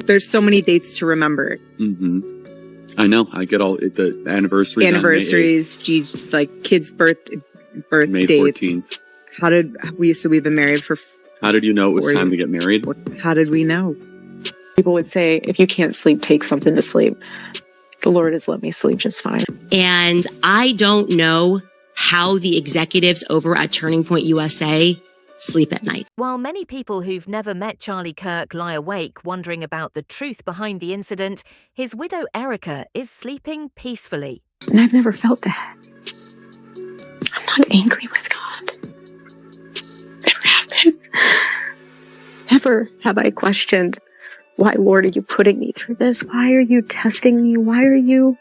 there's so many dates to remember. I know. I get all the anniversaries, kids' birth May dates. 14th. How did we? So we've been married for. How did you know it was time to get married? How did we know? People would say, if you can't sleep, take something to sleep. The Lord has let me sleep just fine. And I don't know how the executives over at Turning Point USA sleep at night. While many people who've never met Charlie Kirk lie awake wondering about the truth behind the incident, his widow Erika is sleeping peacefully. And I've never felt that. I'm not angry with God. Never have been. Never have I questioned, why, Lord, are you putting me through this? Why are you testing me? Why are you...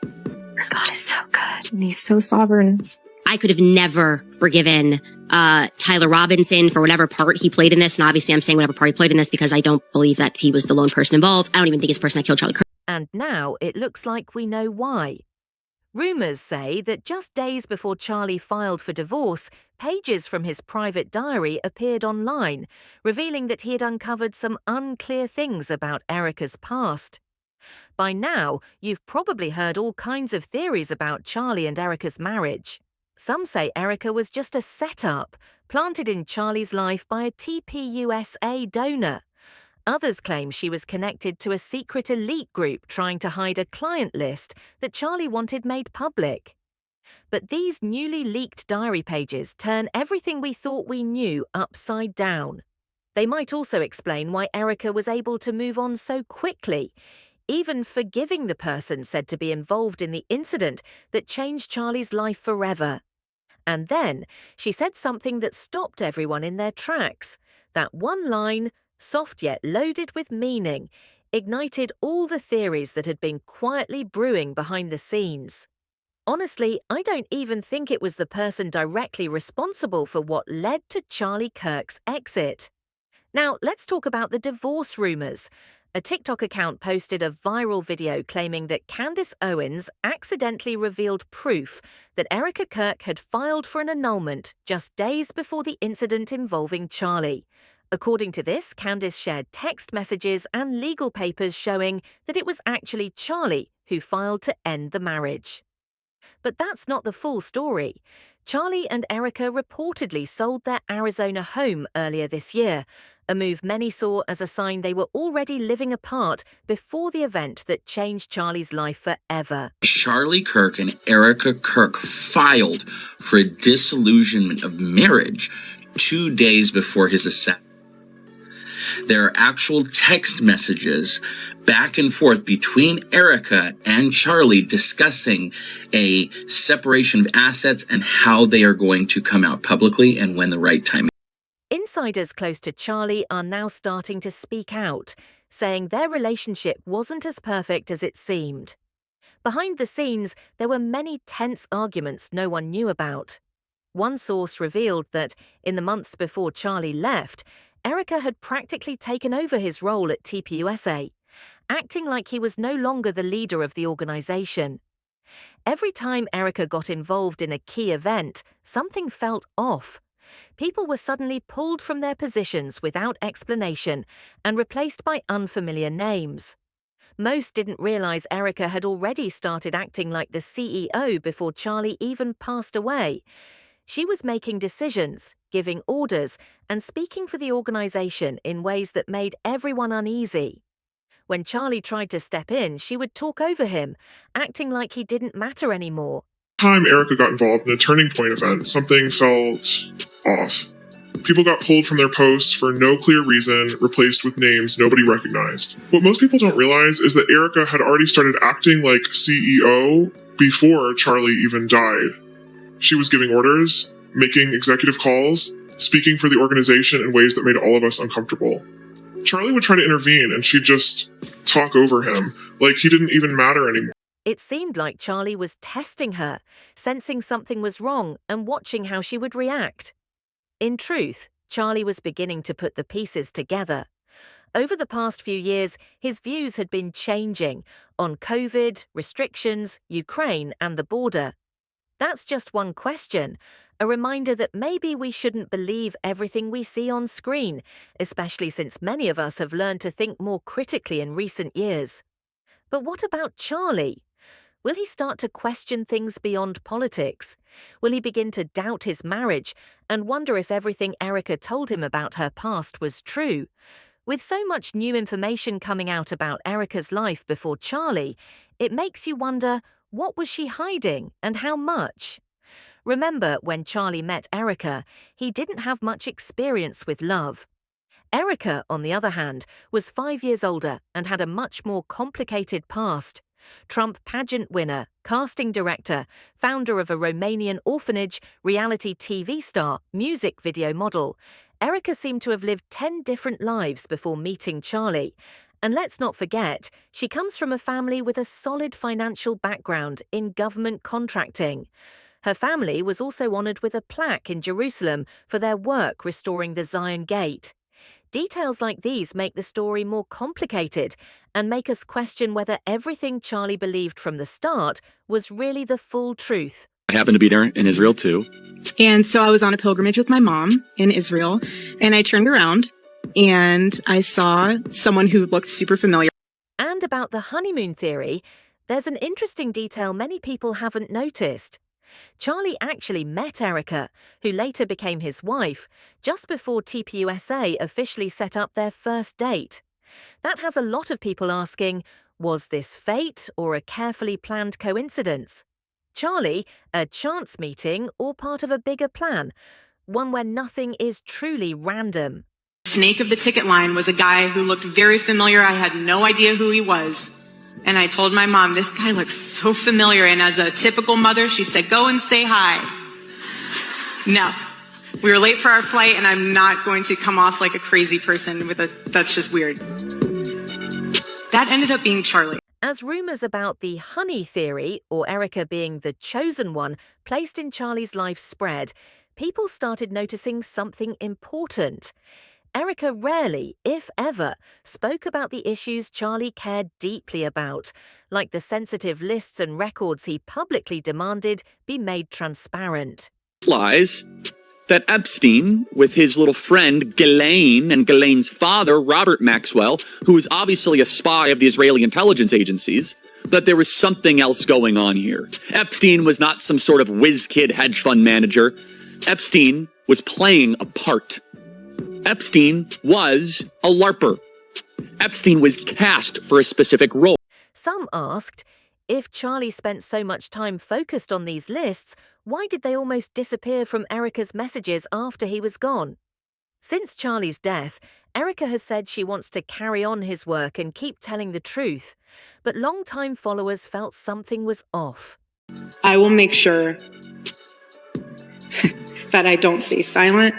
Because God is so good and he's so sovereign. I could have never forgiven Tyler Robinson for whatever part he played in this. And obviously I'm saying whatever part he played in this because I don't believe that he was the lone person involved. I don't even think he's the person that killed Charlie Kirk. And now it looks like we know why. Rumours say that just days before Charlie filed for divorce, pages from his private diary appeared online, revealing that he had uncovered some unclear things about Erika's past. By now, you've probably heard all kinds of theories about Charlie and Erika's marriage. Some say Erika was just a setup, planted in Charlie's life by a TPUSA donor. Others claim she was connected to a secret elite group trying to hide a client list that Charlie wanted made public. But these newly leaked diary pages turn everything we thought we knew upside down. They might also explain why Erika was able to move on so quickly, even forgiving the person said to be involved in the incident that changed Charlie's life forever. And then she said something that stopped everyone in their tracks. That one line, soft yet loaded with meaning, ignited all the theories that had been quietly brewing behind the scenes. Honestly, I don't even think it was the person directly responsible for what led to Charlie Kirk's exit. Now, let's talk about the divorce rumours. A TikTok account posted a viral video claiming that Candace Owens accidentally revealed proof that Erika Kirk had filed for an annulment just days before the incident involving Charlie. According to this, Candace shared text messages and legal papers showing that it was actually Charlie who filed to end the marriage. But that's not the full story. Charlie and Erika reportedly sold their Arizona home earlier this year, a move many saw as a sign they were already living apart before the event that changed Charlie's life forever. Charlie Kirk and Erika Kirk filed for a disillusionment of marriage 2 days before his assassination. There are actual text messages back and forth between Erika and Charlie discussing a separation of assets and how they are going to come out publicly and when the right time is. Insiders close to Charlie are now starting to speak out, saying their relationship wasn't as perfect as it seemed. Behind the scenes, there were many tense arguments no one knew about. One source revealed that, in the months before Charlie left, Erika had practically taken over his role at TPUSA, acting like he was no longer the leader of the organization. Every time Erika got involved in a key event, something felt off. People were suddenly pulled from their positions without explanation and replaced by unfamiliar names. Most didn't realize Erika had already started acting like the CEO before Charlie even passed away. She was making decisions, giving orders, and speaking for the organization in ways that made everyone uneasy. When Charlie tried to step in, she would talk over him, acting like he didn't matter anymore. Time Erika got involved in a Turning Point event, something felt off. People got pulled from their posts for no clear reason, replaced with names nobody recognized. What most people don't realize is that Erika had already started acting like CEO before Charlie even died. She was giving orders, making executive calls, speaking for the organization in ways that made all of us uncomfortable. Charlie would try to intervene and she'd just talk over him, like he didn't even matter anymore. It seemed like Charlie was testing her, sensing something was wrong and watching how she would react. In truth, Charlie was beginning to put the pieces together. Over the past few years, his views had been changing on COVID, restrictions, Ukraine, and the border. That's just one question, a reminder that maybe we shouldn't believe everything we see on screen, especially since many of us have learned to think more critically in recent years. But what about Charlie? Will he start to question things beyond politics? Will he begin to doubt his marriage and wonder if everything Erika told him about her past was true? With so much new information coming out about Erika's life before Charlie, it makes you wonder, what was she hiding and how much? Remember, when Charlie met Erika, he didn't have much experience with love. Erika, on the other hand, was 5 years older and had a much more complicated past. Trump pageant winner, casting director, founder of a Romanian orphanage, reality TV star, music video model, Erika seemed to have lived 10 different lives before meeting Charlie. And let's not forget, she comes from a family with a solid financial background in government contracting. Her family was also honoured with a plaque in Jerusalem for their work restoring the Zion Gate. Details like these make the story more complicated and make us question whether everything Charlie believed from the start was really the full truth. I happened to be there in Israel too. And so I was on a pilgrimage with my mom in Israel, and I turned around and I saw someone who looked super familiar. And about the honeymoon theory, there's an interesting detail many people haven't noticed. Charlie actually met Erika, who later became his wife, just before TPUSA officially set up their first date. That has a lot of people asking, was this fate or a carefully planned coincidence? Charlie, a chance meeting or part of a bigger plan, one where nothing is truly random. Snake of the ticket line was a guy who looked very familiar. I had no idea who he was. And I told my mom, this guy looks so familiar. And as a typical mother, she said, go and say hi. No, we were late for our flight, and I'm not going to come off like a crazy person that's just weird. That ended up being Charlie. As rumours about the honey theory, or Erika being the chosen one, placed in Charlie's life spread, people started noticing something important. Erika rarely, if ever, spoke about the issues Charlie cared deeply about, like the sensitive lists and records he publicly demanded be made transparent. Lies that Epstein, with his little friend Ghislaine and Ghislaine's father, Robert Maxwell, who was obviously a spy of the Israeli intelligence agencies, that there was something else going on here. Epstein was not some sort of whiz-kid hedge fund manager. Epstein was playing a part. Epstein was a LARPer. Epstein was cast for a specific role. Some asked, if Charlie spent so much time focused on these lists, why did they almost disappear from Erika's messages after he was gone? Since Charlie's death, Erika has said she wants to carry on his work and keep telling the truth, but long-time followers felt something was off. I will make sure that I don't stay silent.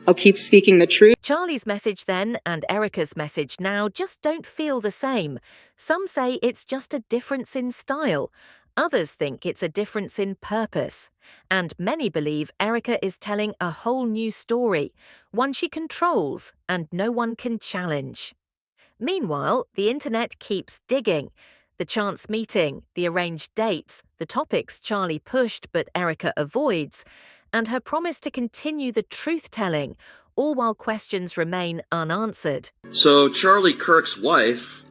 I'll keep speaking the truth. Charlie's message then and Erika's message now just don't feel the same. Some say it's just a difference in style. Others think it's a difference in purpose. And many believe Erika is telling a whole new story, one she controls and no one can challenge. Meanwhile, the internet keeps digging. The chance meeting, the arranged dates, the topics Charlie pushed but Erika avoids, and her promise to continue the truth-telling, all while questions remain unanswered. So Charlie Kirk's wife,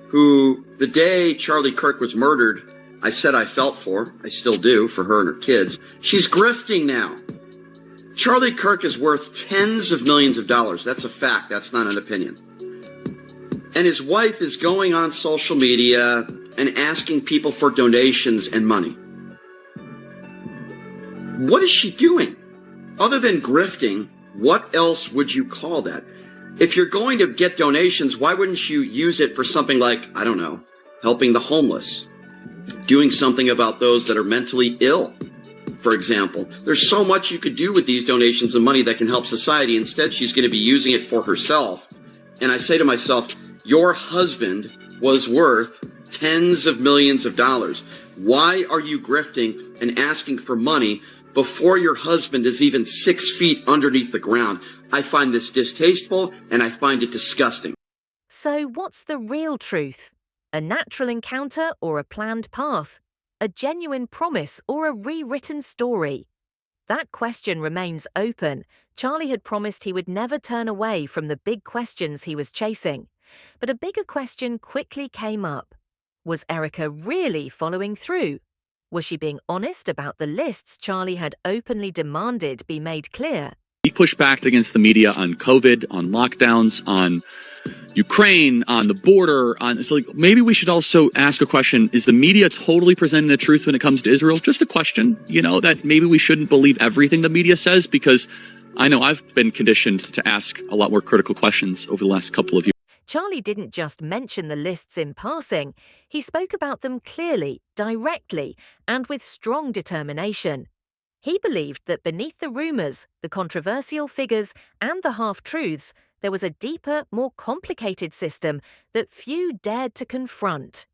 who the day Charlie Kirk was murdered, I said I felt for, I still do, for her and her kids, she's grifting now. Charlie Kirk is worth tens of millions of dollars. That's a fact. That's not an opinion. And his wife is going on social media and asking people for donations and money. What is she doing? Other than grifting, what else would you call that? If you're going to get donations, why wouldn't you use it for something like, I don't know, helping the homeless, doing something about those that are mentally ill, for example? There's so much you could do with these donations and money that can help society. Instead, she's going to be using it for herself. And I say to myself, your husband was worth tens of millions of dollars. Why are you grifting and asking for money before your husband is even 6 feet underneath the ground? I find this distasteful and I find it disgusting. So what's the real truth? A natural encounter or a planned path? a genuine promise, or a rewritten story? That question remains open. Charlie had promised he would never turn away from the big questions he was chasing. But a bigger question quickly came up. Was Erika really following through? Was she being honest about the lists Charlie had openly demanded be made clear? He pushed back against the media on COVID, on lockdowns, on Ukraine, on the border. So maybe we should also ask a question. Is the media totally presenting the truth when it comes to Israel? Just a question, that maybe we shouldn't believe everything the media says, because I know I've been conditioned to ask a lot more critical questions over the last couple of years. Charlie didn't just mention the lists in passing. He spoke about them clearly, directly, and with strong determination. He believed that beneath the rumours, the controversial figures, and the half-truths, there was a deeper, more complicated system that few dared to confront.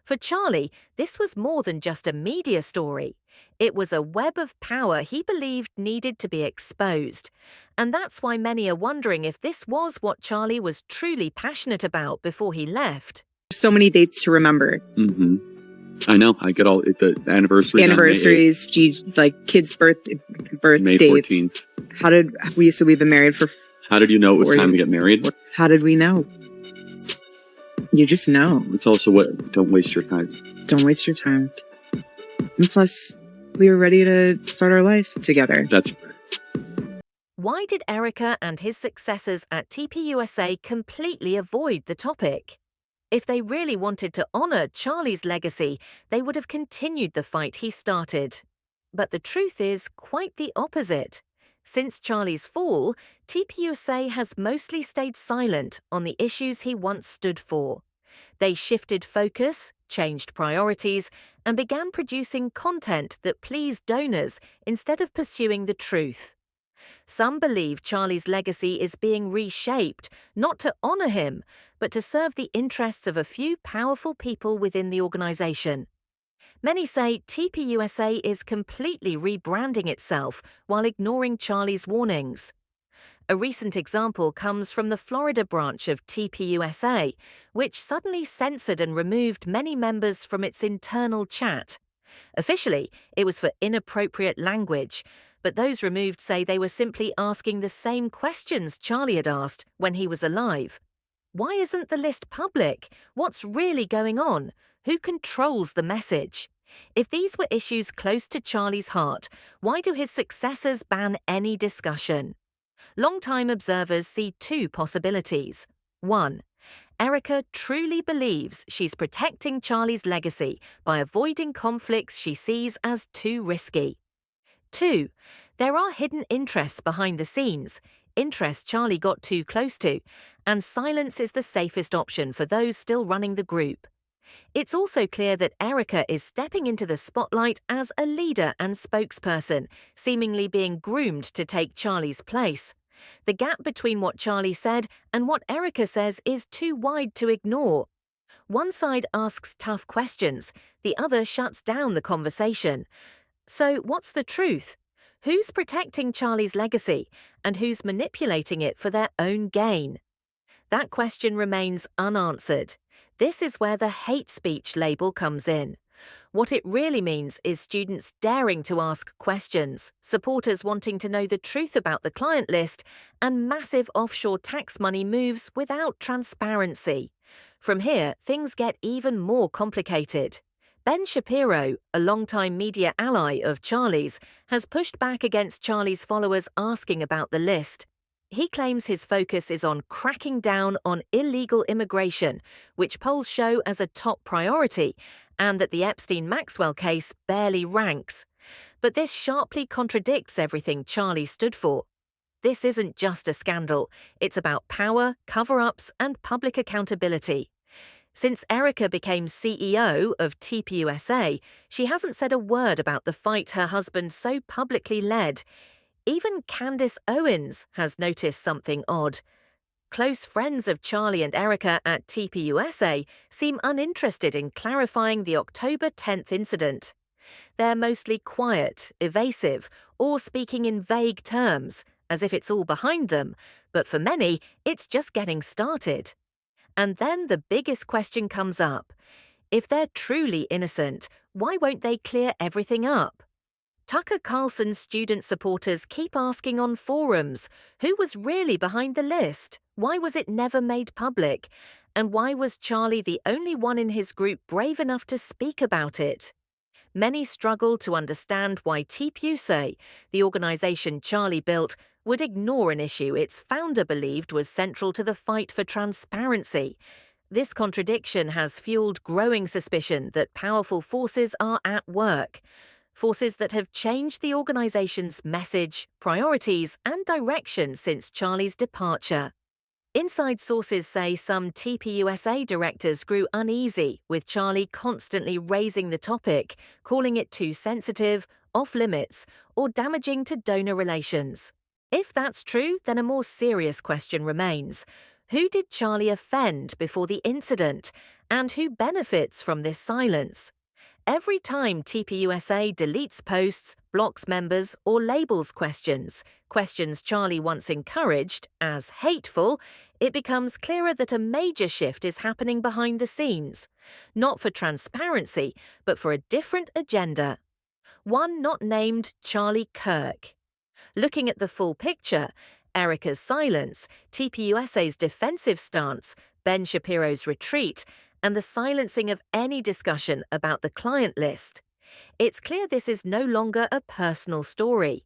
For Charlie, this was more than just a media story. It was a web of power he believed needed to be exposed. And that's why many are wondering if this was what Charlie was truly passionate about before he left. So many dates to remember. Mm-hmm. I know. I get all the anniversaries, kids' birth May dates. 14th. We've been married for. How did you know it was time to get married? How did we know? You just know. It's also don't waste your time. Don't waste your time. And plus, we were ready to start our life together. That's Why did Erika and his successors at TPUSA completely avoid the topic? If they really wanted to honour Charlie's legacy, they would have continued the fight he started. But the truth is quite the opposite. Since Charlie's fall, TPUSA has mostly stayed silent on the issues he once stood for. They shifted focus, changed priorities, and began producing content that pleased donors instead of pursuing the truth. Some believe Charlie's legacy is being reshaped, not to honour him, but to serve the interests of a few powerful people within the organisation. Many say TPUSA is completely rebranding itself while ignoring Charlie's warnings. A recent example comes from the Florida branch of TPUSA, which suddenly censored and removed many members from its internal chat. Officially, it was for inappropriate language, but those removed say they were simply asking the same questions Charlie had asked when he was alive. Why isn't the list public? What's really going on? Who controls the message? If these were issues close to Charlie's heart, why do his successors ban any discussion? Long-time observers see two possibilities. 1. Erika truly believes she's protecting Charlie's legacy by avoiding conflicts she sees as too risky. 2. There are hidden interests behind the scenes, interests Charlie got too close to, and silence is the safest option for those still running the group. It's also clear that Erika is stepping into the spotlight as a leader and spokesperson, seemingly being groomed to take Charlie's place. The gap between what Charlie said and what Erika says is too wide to ignore. One side asks tough questions, the other shuts down the conversation. So what's the truth? Who's protecting Charlie's legacy and who's manipulating it for their own gain? That question remains unanswered. This is where the hate speech label comes in. What it really means is students daring to ask questions, supporters wanting to know the truth about the client list, and massive offshore tax money moves without transparency. From here, things get even more complicated. Ben Shapiro, a longtime media ally of Charlie's, has pushed back against Charlie's followers asking about the list. He claims his focus is on cracking down on illegal immigration, which polls show as a top priority, and that the Epstein-Maxwell case barely ranks. But this sharply contradicts everything Charlie stood for. This isn't just a scandal. It's about power, cover-ups, and public accountability. Since Erika became CEO of TPUSA, she hasn't said a word about the fight her husband so publicly led. Even Candace Owens has noticed something odd. Close friends of Charlie and Erika at TPUSA seem uninterested in clarifying the October 10th incident. They're mostly quiet, evasive, or speaking in vague terms, as if it's all behind them, but for many, it's just getting started. And then the biggest question comes up. If they're truly innocent, Why won't they clear everything up? Tucker Carlson's student supporters keep asking on forums, who was really behind the list? Why was it never made public? And why was Charlie the only one in his group brave enough to speak about it? Many struggle to understand why TPUSA, the organization Charlie built, would ignore an issue its founder believed was central to the fight for transparency. This contradiction has fueled growing suspicion that powerful forces are at work. Forces that have changed the organization's message, priorities, and direction since Charlie's departure. Inside sources say some TPUSA directors grew uneasy with Charlie constantly raising the topic, calling it too sensitive, off-limits, or damaging to donor relations. If that's true, then a more serious question remains. Who did Charlie offend before the incident, and who benefits from this silence? Every time TPUSA deletes posts, blocks members, or labels questions Charlie once encouraged as hateful, it becomes clearer that a major shift is happening behind the scenes. Not for transparency, but for a different agenda. One not named Charlie Kirk. Looking at the full picture, Erika's silence, TPUSA's defensive stance, Ben Shapiro's retreat, and the silencing of any discussion about the client list. It's clear this is no longer a personal story.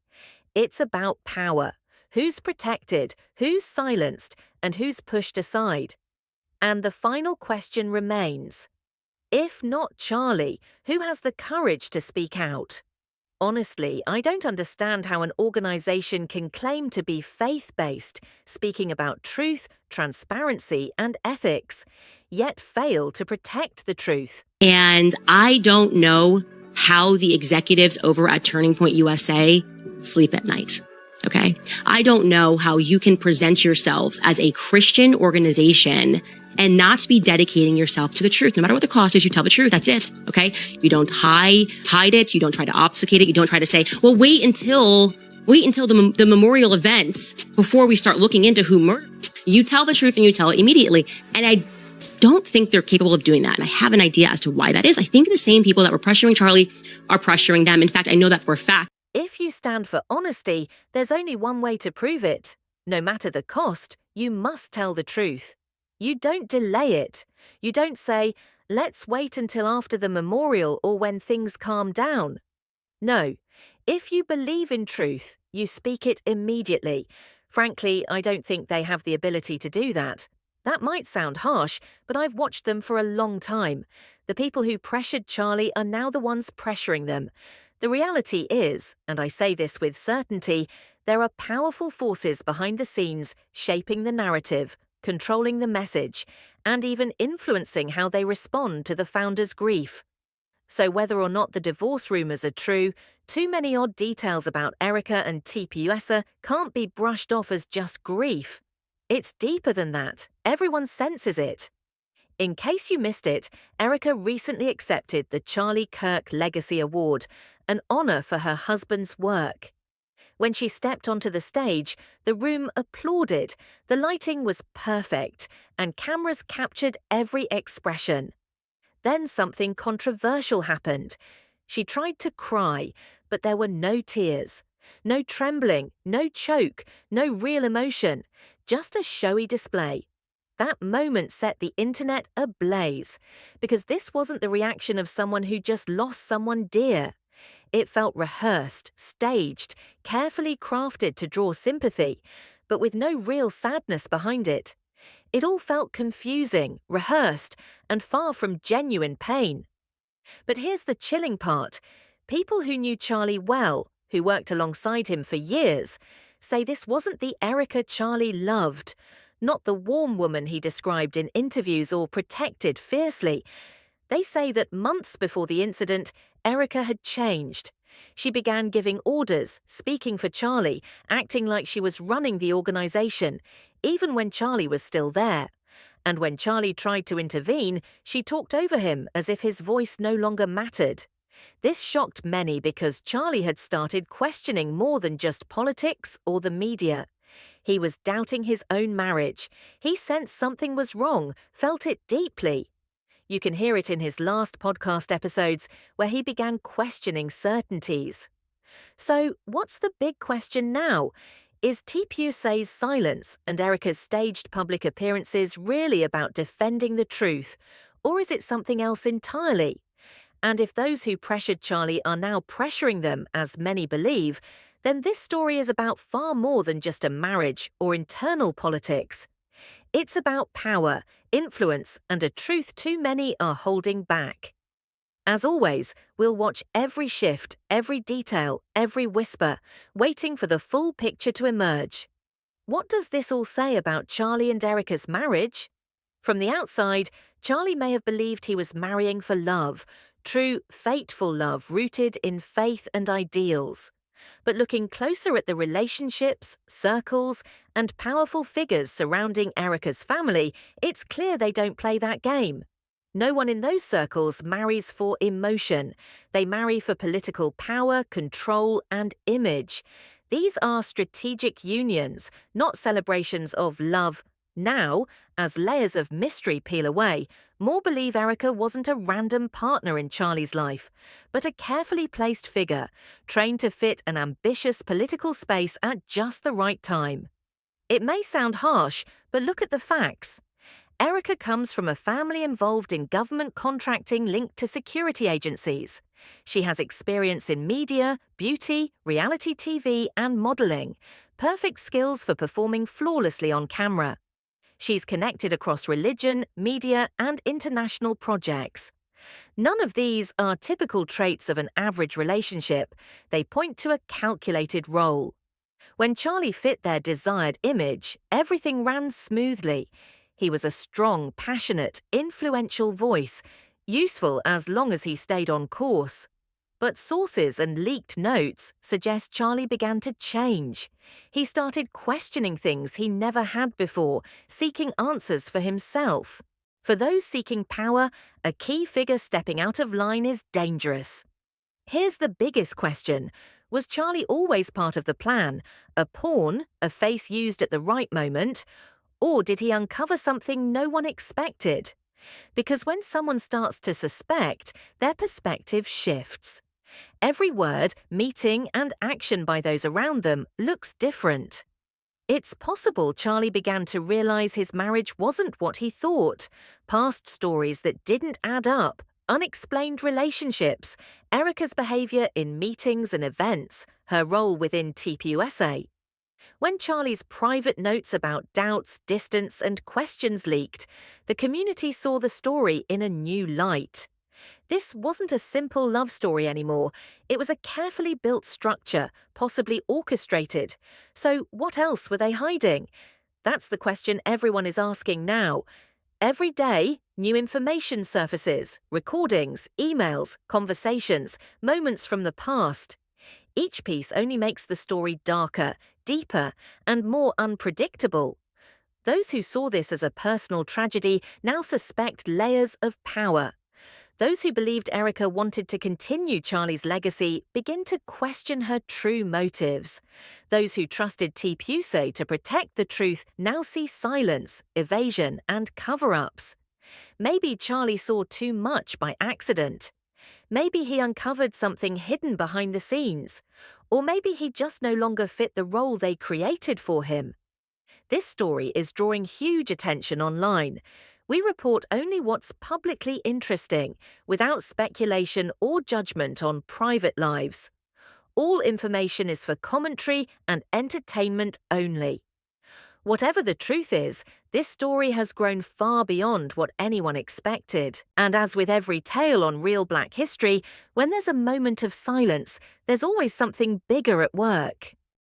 It's about power. Who's protected, who's silenced, and who's pushed aside. And the final question remains. If not Charlie, who has the courage to speak out? Honestly, I don't understand how an organization can claim to be faith-based, speaking about truth, transparency, and ethics, yet fail to protect the truth. And I don't know how the executives over at Turning Point USA sleep at night. Okay. I don't know how you can present yourselves as a Christian organization and not be dedicating yourself to the truth. No matter what the cost is, you tell the truth. That's it. Okay. You don't hide it. You don't try to obfuscate it. You don't try to say, well, wait until the memorial event before we start looking into who murdered. You tell the truth and you tell it immediately. And I don't think they're capable of doing that. And I have an idea as to why that is. I think the same people that were pressuring Charlie are pressuring them. In fact, I know that for a fact. If you stand for honesty, there's only one way to prove it. No matter the cost, you must tell the truth. You don't delay it. You don't say, let's wait until after the memorial or when things calm down. No, if you believe in truth, you speak it immediately. Frankly, I don't think they have the ability to do that. That might sound harsh, but I've watched them for a long time. The people who pressured Charlie are now the ones pressuring them. The reality is, and I say this with certainty, there are powerful forces behind the scenes shaping the narrative, controlling the message, and even influencing how they respond to the founder's grief. So whether or not the divorce rumours are true, too many odd details about Erika and TPUSA can't be brushed off as just grief. It's deeper than that. Everyone senses it. In case you missed it, Erika recently accepted the Charlie Kirk Legacy Award, an honour for her husband's work. When she stepped onto the stage, the room applauded, the lighting was perfect, and cameras captured every expression. Then something controversial happened. She tried to cry, but there were no tears. No trembling, no choke, no real emotion, just a showy display. That moment set the internet ablaze, because this wasn't the reaction of someone who just lost someone dear. It felt rehearsed, staged, carefully crafted to draw sympathy, but with no real sadness behind it. It all felt confusing, rehearsed, and far from genuine pain. But here's the chilling part. People who knew Charlie well, who worked alongside him for years, say this wasn't the Erika Charlie loved, not the warm woman he described in interviews or protected fiercely. They say that months before the incident, Erika had changed. She began giving orders, speaking for Charlie, acting like she was running the organization, even when Charlie was still there. And when Charlie tried to intervene, she talked over him as if his voice no longer mattered. This shocked many because Charlie had started questioning more than just politics or the media. He was doubting his own marriage. He sensed something was wrong, felt it deeply. You can hear it in his last podcast episodes where he began questioning certainties. So, what's the big question now? Is TPUSA's silence and Erika's staged public appearances really about defending the truth, or is it something else entirely? And if those who pressured Charlie are now pressuring them, as many believe, then this story is about far more than just a marriage or internal politics. It's about power, influence, and a truth too many are holding back. As always, we'll watch every shift, every detail, every whisper, waiting for the full picture to emerge. What does this all say about Charlie and Erika's marriage? From the outside, Charlie may have believed he was marrying for love, true, fateful love rooted in faith and ideals. But looking closer at the relationships, circles, and powerful figures surrounding Erika's family, it's clear they don't play that game. No one in those circles marries for emotion. They marry for political power, control, and image. These are strategic unions, not celebrations of love. Now, as layers of mystery peel away, more believe Erika wasn't a random partner in Charlie's life, but a carefully placed figure, trained to fit an ambitious political space at just the right time. It may sound harsh, but look at the facts. Erika comes from a family involved in government contracting linked to security agencies. She has experience in media, beauty, reality TV, and modelling, perfect skills for performing flawlessly on camera. She's connected across religion, media, and international projects. None of these are typical traits of an average relationship. They point to a calculated role. When Charlie fit their desired image, everything ran smoothly. He was a strong, passionate, influential voice, useful as long as he stayed on course. But sources and leaked notes suggest Charlie began to change. He started questioning things he never had before, seeking answers for himself. For those seeking power, a key figure stepping out of line is dangerous. Here's the biggest question. Was Charlie always part of the plan, a pawn, a face used at the right moment? Or did he uncover something no one expected? Because when someone starts to suspect, their perspective shifts. Every word, meeting, and action by those around them looks different. It's possible Charlie began to realize his marriage wasn't what he thought. Past stories that didn't add up, unexplained relationships, Erika's behavior in meetings and events, her role within TPUSA. When Charlie's private notes about doubts, distance, and questions leaked, the community saw the story in a new light. This wasn't a simple love story anymore. It was a carefully built structure, possibly orchestrated. So what else were they hiding? That's the question everyone is asking now. Every day, new information surfaces, recordings, emails, conversations, moments from the past. Each piece only makes the story darker, deeper, and more unpredictable. Those who saw this as a personal tragedy now suspect layers of power. Those who believed Erika wanted to continue Charlie's legacy begin to question her true motives. Those who trusted TPUSA to protect the truth now see silence, evasion, and cover-ups. Maybe Charlie saw too much by accident. Maybe he uncovered something hidden behind the scenes. Or maybe he just no longer fit the role they created for him. This story is drawing huge attention online. We report only what's publicly interesting, without speculation or judgment on private lives. All information is for commentary and entertainment only. Whatever the truth is, this story has grown far beyond what anyone expected. And as with every tale on Real Black History, when there's a moment of silence, there's always something bigger at work.